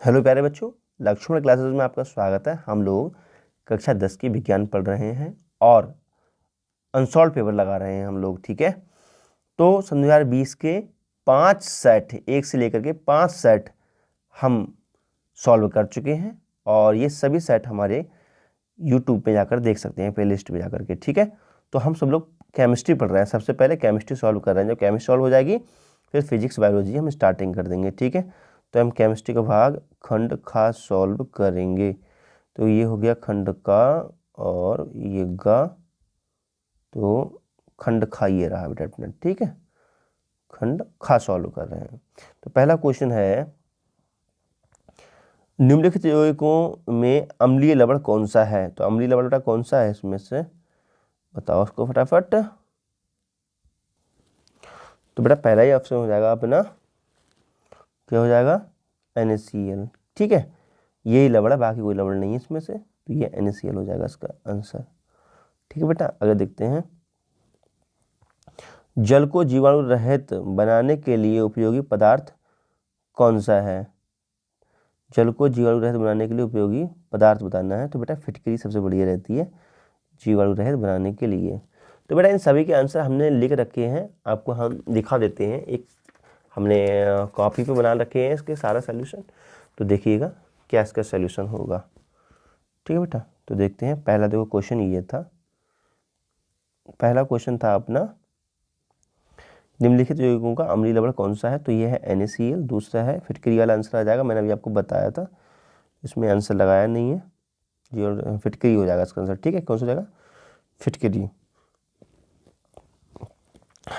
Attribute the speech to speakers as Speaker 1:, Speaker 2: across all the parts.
Speaker 1: Hello प्यारे बच्चों, Lakshman classes में आपका स्वागत है। हम लोग कक्षा 10 की विज्ञान पढ़ रहे हैं और अनसॉल्व पेपर लगा रहे हैं हम लोग, ठीक है। तो सन 2020 के 5 सेट, 1 से लेकर के 5 सेट हम सॉल्व कर चुके हैं और ये सभी सेट हमारे यूट्यूब पे जाकर देख सकते हैं, प्ले लिस्ट पे जाकर के, ठीक है। तो हम सब लोग केमिस्ट्री पढ़ रहे हैं। सबसे पहले केमिस्ट्री सॉल्व कर रहे हैं। जब केमिस्ट्री सॉल्व हो जाएगी फिर फिजिक्स बायोलॉजी हम स्टार्टिंग कर देंगे, ठीक है। तो हम केमिस्ट्री का भाग खंड खा सॉल्व करेंगे। तो ये हो गया खंड का और ये गा, तो खंड खा ये रहा बेटा अपना, ठीक है। खंड खा सॉल्व कर रहे हैं। तो पहला क्वेश्चन है, निम्नलिखित यौगिकों में अम्लीय लवण कौन सा है। तो अम्लीय लवण बेटा कौन सा है इसमें से, बताओ उसको फटाफट। तो बेटा पहला ही ऑप्शन हो जाएगा अपना, क्या हो जाएगा, NaCl, ठीक है। यही लवण है, बाकी कोई लवण नहीं है इसमें से, तो ये NaCl हो जाएगा इसका आंसर, ठीक है बेटा। अगर देखते हैं, जल को जीवाणु रहित बनाने के लिए उपयोगी पदार्थ कौन सा है। जल को जीवाणु रहित बनाने के लिए उपयोगी पदार्थ बताना है। तो बेटा फिटकरी सबसे बढ़िया रहती है जीवाणु रहित बनाने के लिए। तो बेटा इन सभी के आंसर हमने लिख रखे हैं, आपको हम दिखा देते हैं। एक हमने कॉपी पे बना रखे हैं इसके सारा सोल्यूशन, तो देखिएगा क्या इसका सोल्यूशन होगा, ठीक है बेटा। तो देखते हैं, पहला देखो क्वेश्चन ये था, पहला क्वेश्चन था अपना, निम्नलिखित यौगिकों का अम्लीय लवण कौन सा है। तो ये है NaCl। दूसरा है, फिटकरी वाला आंसर आ जाएगा, मैंने अभी आपको बताया था, इसमें आंसर लगाया नहीं है जी, और फिटकरी हो जाएगा इसका आंसर, ठीक है। कौन सा हो जाएगा, फिटकरी।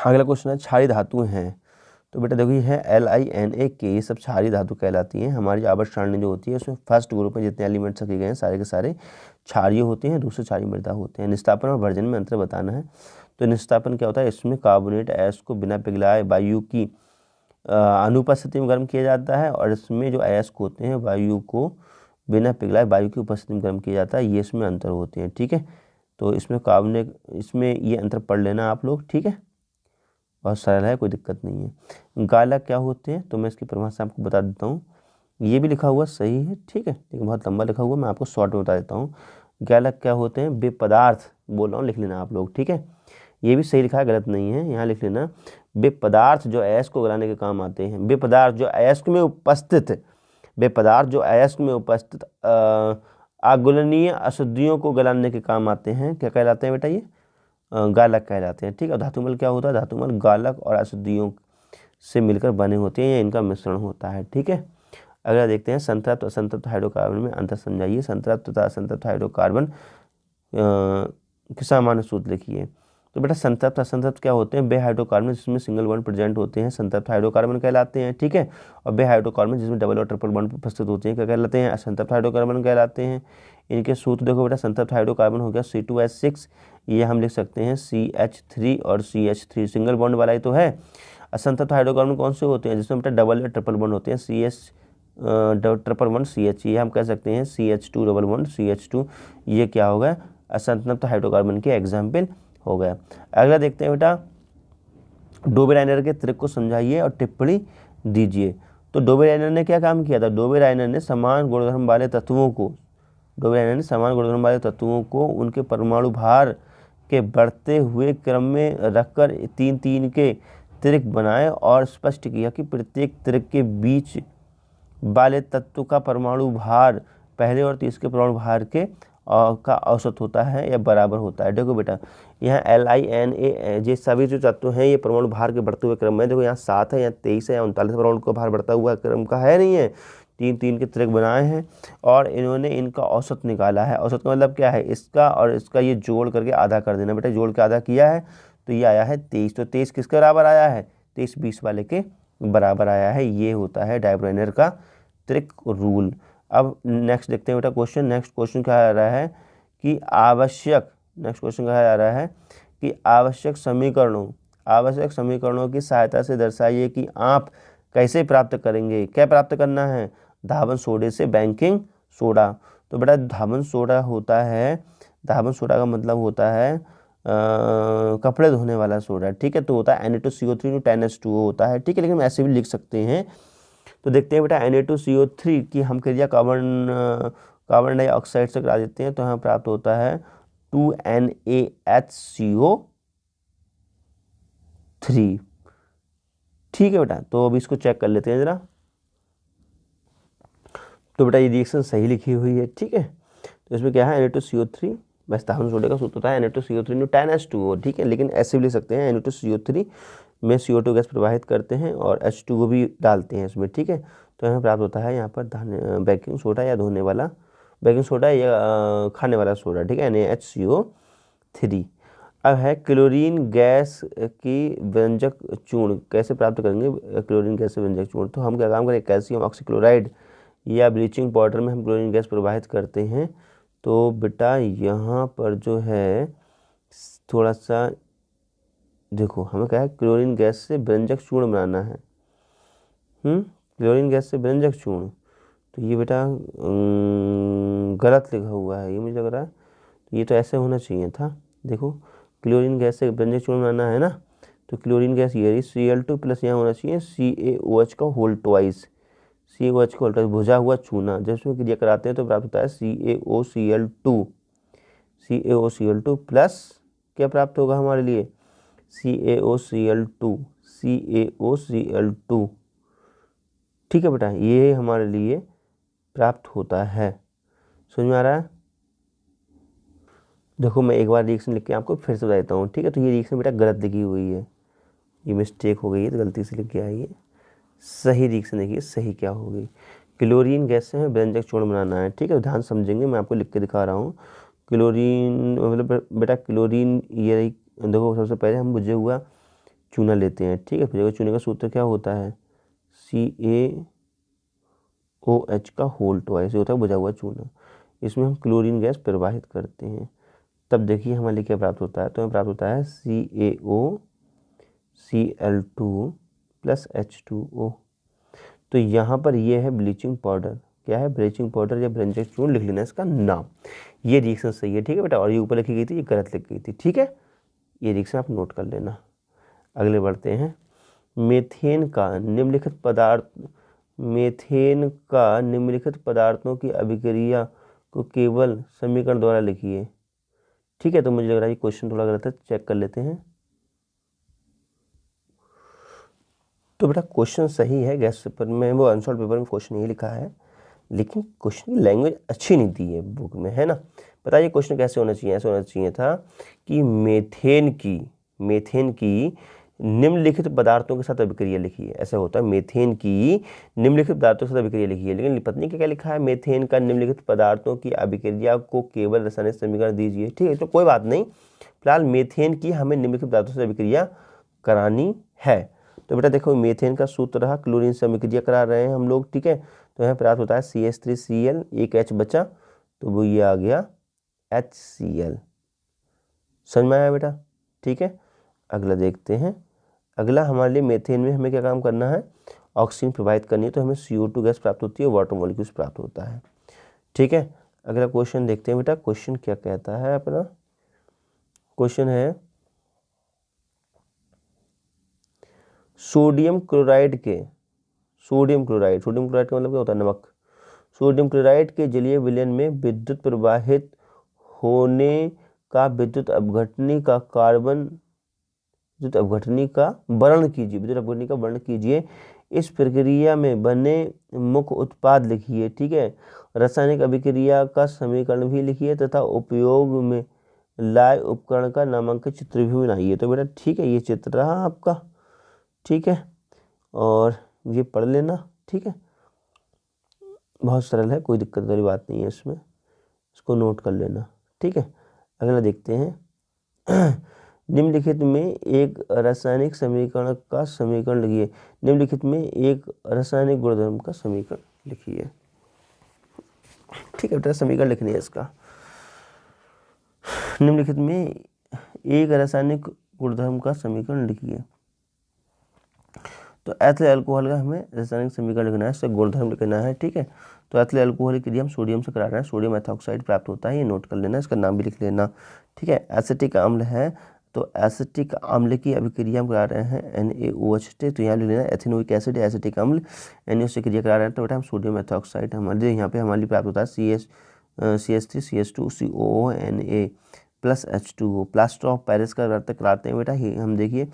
Speaker 1: अगला क्वेश्चन है, क्षारीय धातु हैं। तो बेटा देखो ये है LiNaK, ये सब क्षारीय धातु कहलाती हैं। हमारी आवर्त सारणी जो होती है उसमें फर्स्ट ग्रुप में जितने एलिमेंट्स रखे गए हैं सारे के सारे क्षारीय होते हैं, दूसरे क्षारीय मृदा होते हैं। निस्तापन और भर्जन में अंतर बताना है। तो निस्तापन क्या होता है, इसमें कार्बोनेट ऐश को बिना पिघलाए वायु की अनुपस्थिति में गर्म किया जाता है, और इसमें जो अयस्क होते हैं वायु को बिना पिघलाए वायु की उपस्थिति में गर्म किया जाता है। ये इसमें अंतर होते हैं, ठीक है। तो इसमें कार्बोनेट, इसमें ये अंतर पढ़ लेना आप लोग, ठीक है। बहुत सरल है, कोई दिक्कत नहीं है। गालक क्या होते हैं, तो मैं इसकी परिभाषा आपको बता देता हूँ। ये भी लिखा हुआ सही है, ठीक है, लेकिन बहुत लंबा लिखा हुआ, मैं आपको शॉर्ट में बता देता हूँ। गालक क्या होते हैं, वे पदार्थ, बोल रहा हूँ, लिख लेना आप लोग, ठीक है। ये भी सही लिखा है, गलत नहीं है, यहाँ लिख लेना, वे पदार्थ जो अयस्क को गलाने के काम आते हैं। वे पदार्थ जो अयस्क में उपस्थित, वे पदार्थ जो अयस्क में उपस्थित अगुलनीय अशुद्धियों को गलाने के काम आते हैं। क्या कहलाते हैं बेटा, ये गालक कहलाते हैं, ठीक है। धातुमल क्या होता है, धातुमल गालक और अशुद्धियों से मिलकर बने होते हैं या इनका मिश्रण होता है, ठीक है। अगला देखते हैं, संतृप्त असंतृप्त हाइड्रोकार्बन में अंतर समझाइए। संतृप्त तथा असंतृप्त हाइड्रोकार्बन की सामान्य सूत्र लिखिए। तो बेटा संतृप्त असंतृप्त क्या होते हैं, वे हाइड्रोकार्बन जिसमें सिंगल बॉन्ड प्रेजेंट होते हैं संतृप्त हाइड्रोकार्बन कहलाते हैं, ठीक है। और वे हाइड्रोकार्बन जिसमें डबल और ट्रिपल बॉन्ड उपस्थित होते हैं क्या कहलाते हैं, असंतृप्त हाइड्रोकार्बन कहलाते हैं। इनके सूत्र देखो बेटा, संतृप्त हाइड्रोकार्बन हो गया C2H6, ये हम लिख सकते हैं CH3 और CH3 सिंगल बॉन्ड वाला ही तो है। असंतृप्त हाइड्रोकार्बन कौन से होते हैं, जिसमें बेटा डबल या ट्रिपल बॉन्ड होते हैं, ट्रिपल बॉन्ड CH, ये हम कह सकते हैं CH2 डबल बॉन्ड CH2, ये क्या होगा, असंतृप्त हाइड्रोकार्बन के एग्जाम्पल हो गया। अगला देखते हैं बेटा, डोबेराइनर के त्रिक को समझाइए और टिप्पणी दीजिए। तो डोबेराइनर ने क्या काम किया था, डोबेराइनर ने समान गुणधर्म वाले तत्वों को उनके परमाणु भार के बढ़ते हुए क्रम में रखकर 3-3 के त्रिक बनाए और स्पष्ट किया कि प्रत्येक त्रिक के बीच वाले तत्व का परमाणु भार पहले और तीसरे परमाणु भार के का औसत होता है या बराबर होता है। देखो बेटा यहाँ LiNa ये सभी जो तत्व हैं ये परमाणु भार के बढ़ते हुए क्रम में, देखो यहाँ 7 है, यहाँ 23 है, यहाँ 39 परमाणु का भार बढ़ता हुआ क्रम का है नहीं है, 3-3 के त्रिक बनाए हैं और इन्होंने इनका औसत निकाला है। औसत का मतलब क्या है, इसका और इसका ये जोड़ करके आधा कर देना बेटा, जोड़ के आधा किया है तो ये आया है 23। तो 23 किसके बराबर आया है, 23-20 वाले के बराबर आया है। ये होता है डोबेराइनर का त्रिक रूल। अब नेक्स्ट देखते हैं बेटा क्वेश्चन। नेक्स्ट क्वेश्चन क्या आ रहा है कि आवश्यक समीकरणों की सहायता से दर्शाइए कि आप कैसे प्राप्त करेंगे। क्या प्राप्त करना है, धावन सोडे से बेकिंग सोडा। तो बेटा धावन सोडा का मतलब होता है कपड़े धोने वाला सोडा, ठीक है। तो होता है Na2CO3 10H2O होता है, ठीक है। लेकिन हम ऐसे भी लिख सकते हैं, तो देखते हैं बेटा Na2CO3 की हम क्रिया कार्बन डाइऑक्साइड से करा देते हैं तो हमें प्राप्त होता है 2NaHCO3। ठीक है बेटा, तो अब इसको चेक कर लेते हैं जरा। तो बेटा ये रिएक्शन सही लिखी हुई है, ठीक है। तो इसमें क्या है Na2CO3, बस दहन सोडे का सूत्र होता है Na2CO3 * 10H2O, ठीक है। लेकिन ऐसे भी लिख सकते हैं Na2CO3 में CO2 गैस प्रवाहित करते हैं और H2O भी डालते हैं इसमें, ठीक है। तो हमें प्राप्त होता है यहाँ पर बेकिंग सोडा या धोने वाला बेकिंग सोडा या खाने वाला सोडा, ठीक है, NaHCO3। अब है क्लोरीन गैस की व्यंजक चूर्ण कैसे प्राप्त करेंगे। क्लोरीन गैस से व्यंजक चूर्ण, तो हम क्या काम करें, कैल्शियम ऑक्सीक्लोराइड या ब्लीचिंग पाउडर में हम क्लोरीन गैस प्रवाहित करते हैं। तो बेटा यहाँ पर जो है थोड़ा सा देखो, हमें क्या है, क्लोरीन गैस से व्यंजक चूर्ण बनाना है। क्लोरीन गैस से व्यंजक चूर्ण, तो ये बेटा गलत लिखा हुआ है, ये मुझे लग रहा है। ये तो ऐसे होना चाहिए था। देखो, क्लोरीन गैस से व्यंजक चूर्ण बनाना है ना, तो क्लोरीन गैस ये Cl2 प्लस यहाँ होना चाहिए CaOH का होल ट्वाइस, CaOH का होल ट्वाइस भुजा हुआ चूना। जब इसमें क्रिया कराते हैं तो प्राप्त होता है CaOCl2 प्लस क्या प्राप्त होगा हमारे लिए, CaOCl2। ठीक है बेटा, ये हमारे लिए प्राप्त होता है। समझ में आ रहा है। देखो मैं एक बार रिएक्शन लिख के आपको फिर से बता देता हूँ, ठीक है। तो ये रिएक्शन बेटा गलत लिखी हुई है, ये मिस्टेक हो गई है, तो गलती से लिख के आई है। सही रिएक्शन देखिए सही क्या होगी। क्लोरीन गैस से हमें व्यंजक चूर्ण बनाना है, ठीक है। ध्यान समझेंगे, मैं आपको लिख के दिखा रहा हूँ। क्लोरीन मतलब बेटा क्लोरीन ये देखो, सबसे पहले हम भुजे हुआ चूना लेते हैं, ठीक है। भुजे हुए चूने का सूत्र क्या होता है, CaOH का होल ट्वाइस होता है भुजा हुआ चूना। इसमें हम क्लोरीन गैस प्रवाहित करते हैं, तब देखिए हमारे लिए क्या प्राप्त होता है। तो हमें प्राप्त होता है CaOCl2 प्लस H2O। तो यहाँ पर ये है ब्लीचिंग पाउडर, क्या है, ब्लीचिंग पाउडर या व्यंजक चूर्ण, लिख लेना इसका नाम। ये रिएक्शन सही है, ठीक है बेटा। और ये ऊपर लिखी गई थी, ये गलत लिखी गई थी, ठीक है। ये रिएक्शन आप नोट कर लेना। अगले बढ़ते हैं। मीथेन का निम्नलिखित पदार्थों की अभिक्रिया को केवल समीकरण द्वारा लिखिए, ठीक है। तो मुझे लग रहा है ये क्वेश्चन थोड़ा गलत है, चेक कर लेते हैं। तो बेटा क्वेश्चन सही है, गैस पेपर में वो अनसॉल्व पेपर में क्वेश्चन यही लिखा है, लेकिन क्वेश्चन की लैंग्वेज अच्छी नहीं दी है बुक में, है ना। बताइए क्वेश्चन कैसे होना चाहिए। ऐसे होना चाहिए था कि मेथेन की निम्नलिखित पदार्थों के साथ अभिक्रिया लिखिए, ऐसा होता है। मेथेन की निम्नलिखित पदार्थों के साथ अभिक्रिया लिखिए, लेकिन पत्नी क्या लिखा है, मेथेन का निम्नलिखित पदार्थों की अभिक्रिया को केवल रासायनिक समीकरण दीजिए, ठीक है। तो कोई बात नहीं, फिलहाल मेथेन की हमें निम्नलिखित पदार्थों से अभिक्रिया करानी है। तो बेटा देखो, मेथेन का सूत्र रहा, क्लोरीन से अभिक्रिया करा रहे हैं हम लोग, ठीक है। तो यहाँ प्राप्त होता है CH3Cl, एक H बचा, तो वो ये आ गया HCl। समझ में आया बेटा, ठीक है। अगला देखते हैं। अगला हमारे लिए मेथेन में हमें क्या काम करना है, ऑक्सीजन प्रवाहित करनी है, तो हमें CO2 गैस प्राप्त होती है, वाटर मॉलिक्यूल्स प्राप्त होता है, ठीक है। अगला क्वेश्चन देखते हैं बेटा। क्वेश्चन क्या कहता है अपना, क्वेश्चन है सोडियम क्लोराइड का मतलब क्या होता है, नमक। सोडियम क्लोराइड के जलीय विलयन में विद्युत प्रवाहित होने का विद्युत अपघटनी का वर्णन कीजिए। इस प्रक्रिया में बने मुख्य उत्पाद लिखिए, ठीक है। रासायनिक अभिक्रिया का समीकरण भी लिखिए तथा उपयोग में लाए उपकरण का नामांकित चित्र भी बनाइए। तो बेटा ठीक है, ये चित्र रहा आपका, ठीक है, और ये पढ़ लेना, ठीक है। बहुत सरल है, कोई दिक्कत वाली बात नहीं है इसमें, इसको नोट कर लेना, ठीक है। अगला देखते हैं। निम्नलिखित में एक रासायनिक समीकरण का समीकरण लिखिए। निम्नलिखित में एक रासायनिक गुणधर्म का समीकरण लिखिए, ठीक है बेटा। समीकरण लिखनी है इसका। निम्नलिखित में एक रासायनिक गुणधर्म का समीकरण लिखिए। तो एथिल अल्कोहल का हमें रासायनिक समीकरण लिखना है, इससे गुणधर्म लिखना है, ठीक है। तो एथिल अल्कोहल की क्रिया हम सोडियम से करा रहे हैं, सोडियम एथॉक्साइड प्राप्त होता है, ये नोट कर लेना, इसका नाम भी लिख लेना, ठीक है। एसिटिक अम्ल है तो एसिटिक अम्ल की अभिक्रिया हम करा रहे हैं NaOH, तो यहाँ लिख लेना एथेनोइक एसिड, एसिटिक अम्ल, NaOH से क्रिया करा रहे हैं, तो बेटा हम सोडियम मेथॉक्साइड हमारे यहाँ पे हमारे लिए प्राप्त होता है CH3 CH2 COO Na plus H2O। Plaster of Paris का अर्थ कराते हैं बेटा, हम देखिए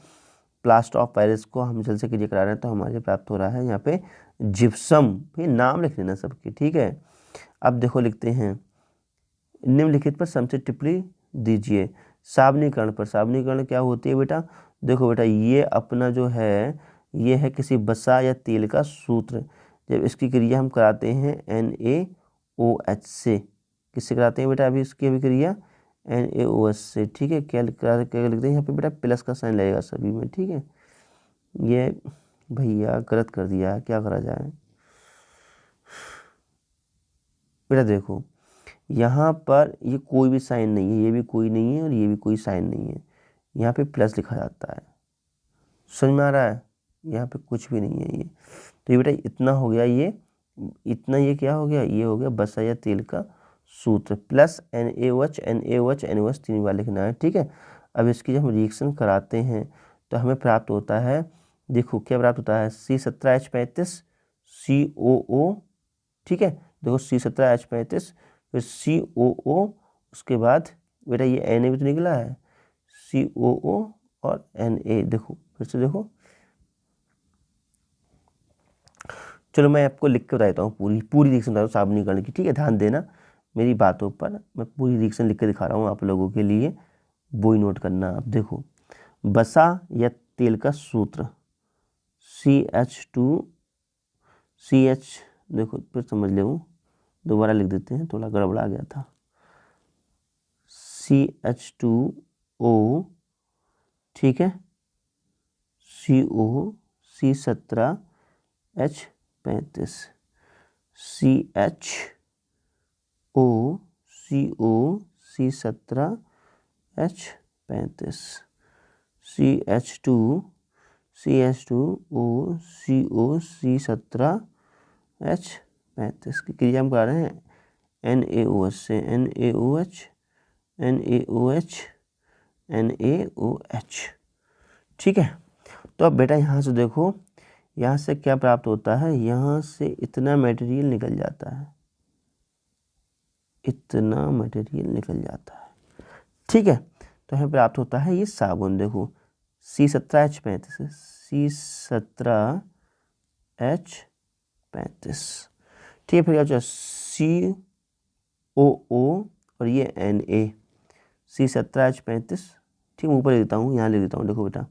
Speaker 1: प्लास्टर ऑफ पेरिस को हम जल से क्रिया करा रहे हैं, तो हमारे प्राप्त हो रहा है यहाँ पे जिप्सम। फिर नाम लिख लेना सबके, ठीक है। अब देखो लिखते हैं निम्नलिखित पर समुचित टिप्पणी दीजिए। साबनीकरण पर, साबनीकरण क्या होती है बेटा, देखो बेटा ये अपना जो है ये है किसी वसा या तेल का सूत्र, जब इसकी क्रिया हम कराते हैं NaOH से, किससे कराते हैं बेटा अभी इसकी अभिक्रिया NaOH से, ठीक है। क्या लिखते हैं यहाँ पे बेटा प्लस का साइन लगेगा सभी में, ठीक है। ये भैया गलत कर दिया है, क्या करा जाए बेटा, देखो यहाँ पर ये कोई भी साइन नहीं है, ये भी कोई नहीं है और ये भी कोई साइन नहीं है, यहाँ पे प्लस लिखा जाता है, समझ में आ रहा है, यहाँ पे कुछ भी नहीं है ये। तो ये बेटा इतना हो गया, ये इतना, ये क्या हो गया, ये हो गया वसा या तेल का सूत्र प्लस NaOH NaOH NaOH 3 बार लिखना है, ठीक है। अब इसकी जब हम रिएक्शन कराते हैं तो हमें प्राप्त होता है, देखो क्या प्राप्त होता है C17H35 COO, ठीक है। देखो C17H35 फिर COO, उसके बाद बेटा ये Na भी तो निकला है, COO और Na, देखो फिर से देखो, चलो मैं आपको लिख के बताता हूँ, पूरी रिएक्शन बता रहा हूँ साबनीकरण की, ठीक है। ध्यान देना मेरी बातों पर, मैं पूरी रिएक्शन लिख के दिखा रहा हूँ आप लोगों के लिए, वो ही नोट करना आप। देखो वसा या तेल का सूत्र CH2 CH, देखो फिर समझ ले, दोबारा लिख देते हैं, थोड़ा गड़बड़ा गया था, CH2O, ठीक है, CO C17H35 CHO CO C17H35 CH2O CO C17H35 की क्रिया हम कर रहे हैं NaOH से, NaOH NaOH NaOH, ठीक है। तो अब बेटा यहाँ से देखो, यहाँ से क्या प्राप्त होता है, यहाँ से इतना मटेरियल निकल जाता है, इतना मटेरियल निकल जाता है, ठीक है। तो हमें प्राप्त होता है ये साबुन, देखो C17H35 C17H35, ठीक है। फिर क्या होता है COO और ये Na, C17H35, ठीक है। ऊपर लिख देता हूँ, यहाँ लिख देता हूँ, देखो बेटा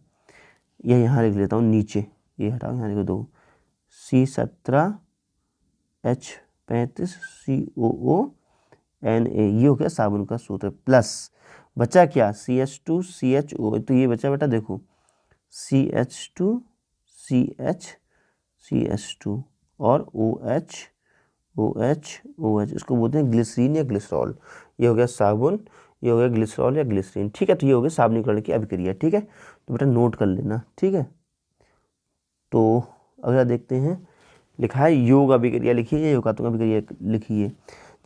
Speaker 1: ये यहाँ लिख लेता हूँ नीचे, ये हटाओ, यहाँ लिख दो C17H35 COO Na, ये हो गया साबुन का सूत्र, प्लस बचा क्या CH2 CHO, तो ये बचा बेटा देखो CH2 CH और OH, इसको बोलते हैं ग्लिसरीन या ग्लिसरॉल। ये हो गया साबुन, ये हो गया ग्लिसरॉल या ग्लिसरीन, ठीक है। तो ये हो गया साबनीकरण की अभिक्रिया, ठीक है। तो बेटा नोट कर लेना, ठीक है। तो अगला देखते हैं, लिखा है योग अभिक्रिया लिखिए, योगात्मक अभिक्रिया लिखिए।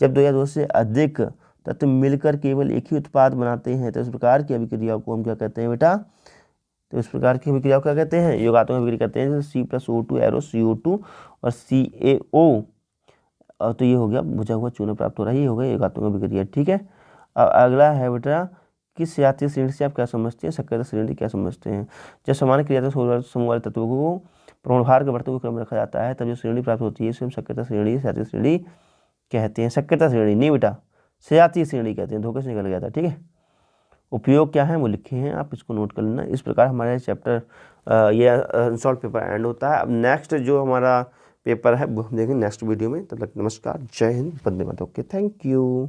Speaker 1: जब 2 या 2 से अधिक तत्व मिलकर केवल एक ही उत्पाद बनाते हैं तो इस प्रकार की अभिक्रिया को हम क्या कहते हैं बेटा, तो इस प्रकार की अभिक्रिया को क्या कहते हैं, योगात्मक अभिक्रिया कहते हैं। जैसे C+O2 एरो CO2 और CaO, तो ये हो गया बुझा हुआ चूना प्राप्त हो रहा है, ये हो गया योगात्मक अभिक्रिया, ठीक है। अब अगला है बेटा किस सजातीय श्रेणी से आप क्या समझते हैं, सक्रियता श्रेणी क्या समझते हैं। जब समान क्रियात्मक समूह वाले तत्वों को प्रमाणभार के बढ़ते हुए क्रम में रखा जाता है तब जो श्रेणी प्राप्त होती है इसे हम सक्रियता श्रेणी सजातीय श्रेणी कहते हैं। सक्रियता श्रेणी नहीं बेटा, सजातीय श्रेणी कहते हैं, धोखे से निकल गया था, ठीक है। उपयोग क्या है वो लिखे हैं, आप इसको नोट कर लेना। इस प्रकार हमारे चैप्टर ये अनसॉल्व पेपर एंड होता है। अब नेक्स्ट जो हमारा पेपर है वो हम देखेंगे नेक्स्ट वीडियो में। तब तक नमस्कार, जय Hind, Vande Mataram, okay, thank you.